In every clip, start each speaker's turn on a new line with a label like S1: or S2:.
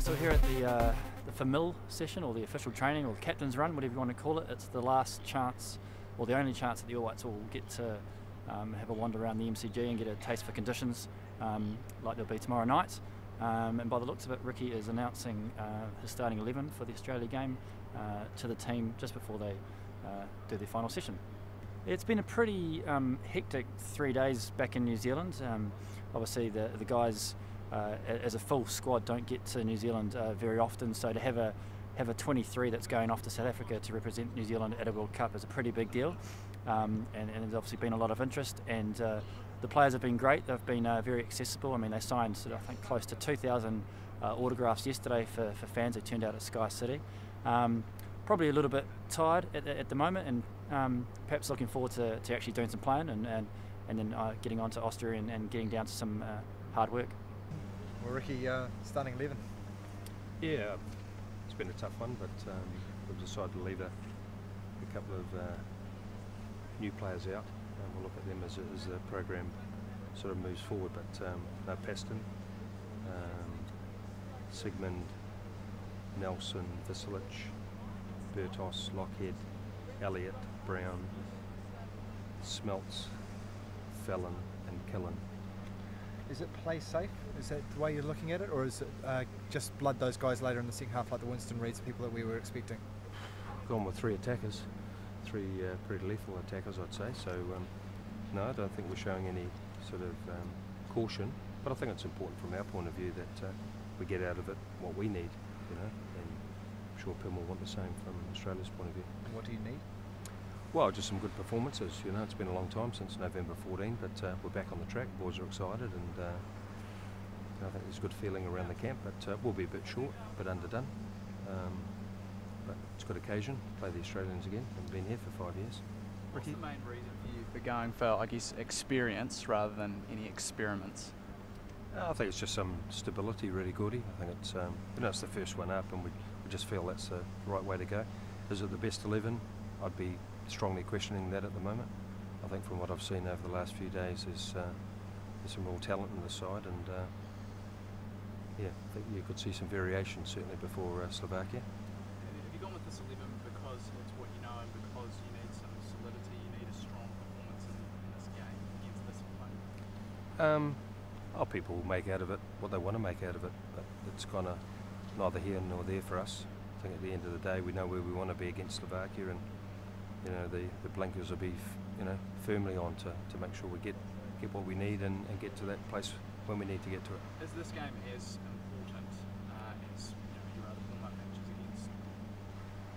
S1: Right, so we're here at the FAMIL session, or the official training, or the captain's run, whatever you want to call it. It's the last chance, or the only chance that the All Whites will get to have a wander around the MCG and get a taste for conditions, like there'll be tomorrow night. And by the looks of it, Ricki is announcing his starting 11 for the Australia game to the team just before they do their final session. It's been a pretty hectic 3 days back in New Zealand. Obviously the guys as a full squad don't get to New Zealand very often, so to have a 23 that's going off to South Africa to represent New Zealand at a World Cup is a pretty big deal, and there's obviously been a lot of interest, and the players have been great. They've been very accessible. I mean, they signed I think close to 2,000 autographs yesterday for fans who turned out at Sky City. Probably a little bit tired at the moment, and perhaps looking forward to actually doing some playing and then getting on to Austria and getting down to some hard work.
S2: Well, Ricki, starting 11.
S3: Yeah, it's been a tough one, but we've decided to leave a couple of new players out, and we'll look at them as the program sort of moves forward. But no Paston, Sigmund, Nelson, Visilic, Bertos, Lockhead, Elliott, Brown, Smelts, Fallon and Killen.
S2: Is it play safe? Is that the way you're looking at it, or is it just blood those guys later in the second half like the Winston Reeds, people that we were expecting?
S3: Gone with three attackers, three pretty lethal attackers, I'd say. So no, I don't think we're showing any sort of caution, but I think it's important from our point of view that we get out of it what we need, you know, and I'm sure Pim will want the same from Australia's point of view.
S2: And what do you need?
S3: Well, just some good performances. You know, it's been a long time since November 14, but we're back on the track. Boys are excited, and I think there's a good feeling around the camp. But we'll be a bit short, a bit underdone. But it's a good occasion. Play the Australians again. We've been here for 5 years.
S4: What's the main reason for you for going for, I guess, experience rather than any experiments?
S3: I think it's just some stability, really, Gordy. I think it's you know, it's the first one up, and we just feel that's the right way to go. Is it the best 11? I'd be strongly questioning that at the moment. I think from what I've seen over the last few days, there's some real talent in the side, and yeah, I think you could see some variation certainly before Slovakia.
S4: Have you gone with this 11 because it's what you know, and because you need some solidity, you need a strong performance in this game against this opponent?
S3: People will make out of it what they want to make out of it, but it's kind of neither here nor there for us. I think at the end of the day, we know where we want to be against Slovakia, and you know, the blinkers will be, you know, firmly on to make sure we get what we need and get to that place when we need to get to it.
S4: Is this game as important as your other warm-up matches against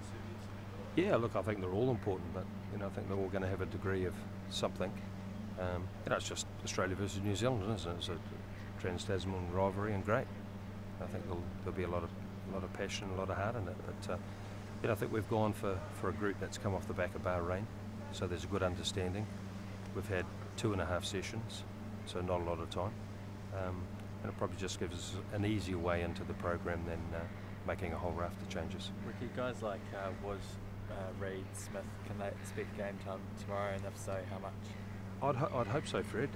S4: Serbia?
S3: Yeah, look, I think they're all important, but you know, I think they're all going to have a degree of something. You know, it's just Australia versus New Zealand, isn't it? It's a Trans-Tasman rivalry, and great. I think there'll be a lot of passion, a lot of heart in it, but. You know, I think we've gone for a group that's come off the back of Bahrain, so there's a good understanding. We've had 2.5 sessions, so not a lot of time, and it probably just gives us an easier way into the program than making a whole raft of changes.
S5: Ricki, guys like Reid, Smith, can they expect game time tomorrow, and if so, how much?
S3: I'd hope so, Fred,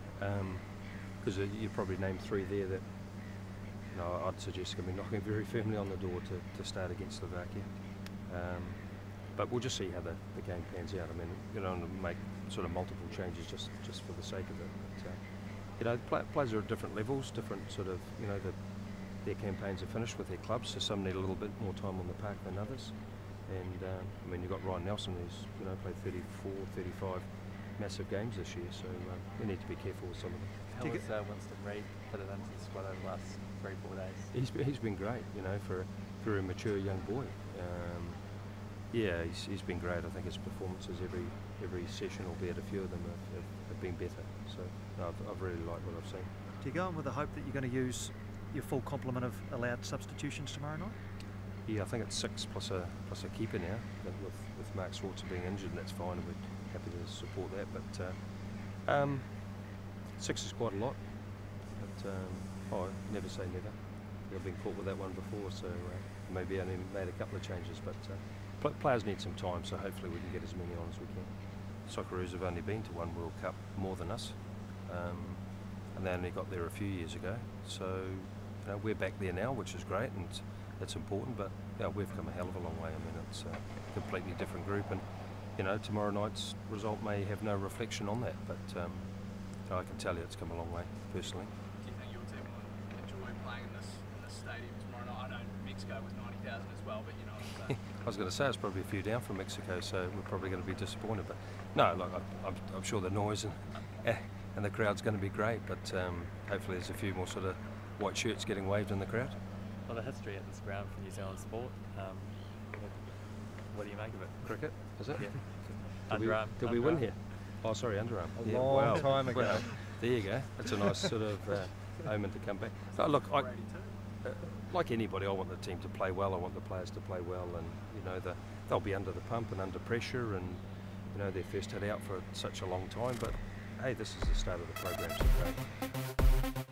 S3: because you probably named 3 there that you know, I'd suggest going to be knocking very firmly on the door to start against Slovakia. But we'll just see how the game pans out. I mean, you don't want to make sort of multiple changes just for the sake of it. But, you know, players are at different levels, different sort of, you know, their campaigns are finished with their clubs, so some need a little bit more time on the park than others. And I mean, you've got Ryan Nelson, who's, you know, played 34, 35 massive games this year, so we need to be careful with some of them.
S5: How was Winston Reid put it into the squad over the last 3-4 days?
S3: He's been great, you know, for a very mature young boy. Yeah, he's been great. I think his performances every session, albeit a few of them, have been better. So no, I've really liked what I've seen.
S6: Do you go on with the hope that you're going to use your full complement of allowed substitutions tomorrow night?
S3: Yeah, I think it's 6 plus a keeper now. But with Mark Schwarzer being injured, and that's fine, and we're happy to support that. But 6 is quite a lot. But never say never. I've been caught with that one before, so maybe only made a couple of changes. But players need some time, so hopefully we can get as many on as we can. Socceroos have only been to one World Cup more than us, and they only got there a few years ago. So we're back there now, which is great, and it's important. But we've come a hell of a long way. I mean, it's a completely different group, and tomorrow night's result may have no reflection on that. But I can tell you, it's come a long way personally.
S4: Do you think your team will enjoy playing in this stadium tomorrow night? I know Mexico was 90,000 as well, but you know.
S3: I was going to say it's probably a few down from Mexico, so we're probably going to be disappointed. But no, look, I'm sure the noise and the crowd's going to be great. But hopefully there's a few more sort of white shirts getting waved in the crowd.
S5: A lot of history at this ground for New Zealand sport. What do you make of it?
S3: Cricket, is it?
S5: Yeah.
S3: Did we win here? Oh, sorry, underarm.
S2: A long time ago.
S3: Well, there you go. That's a nice sort of omen to come back. No, look, like anybody, I want the team to play well. I want the players to play well, and they'll be under the pump and under pressure, and their first hit out for such a long time. But hey, this is the start of the program, so great.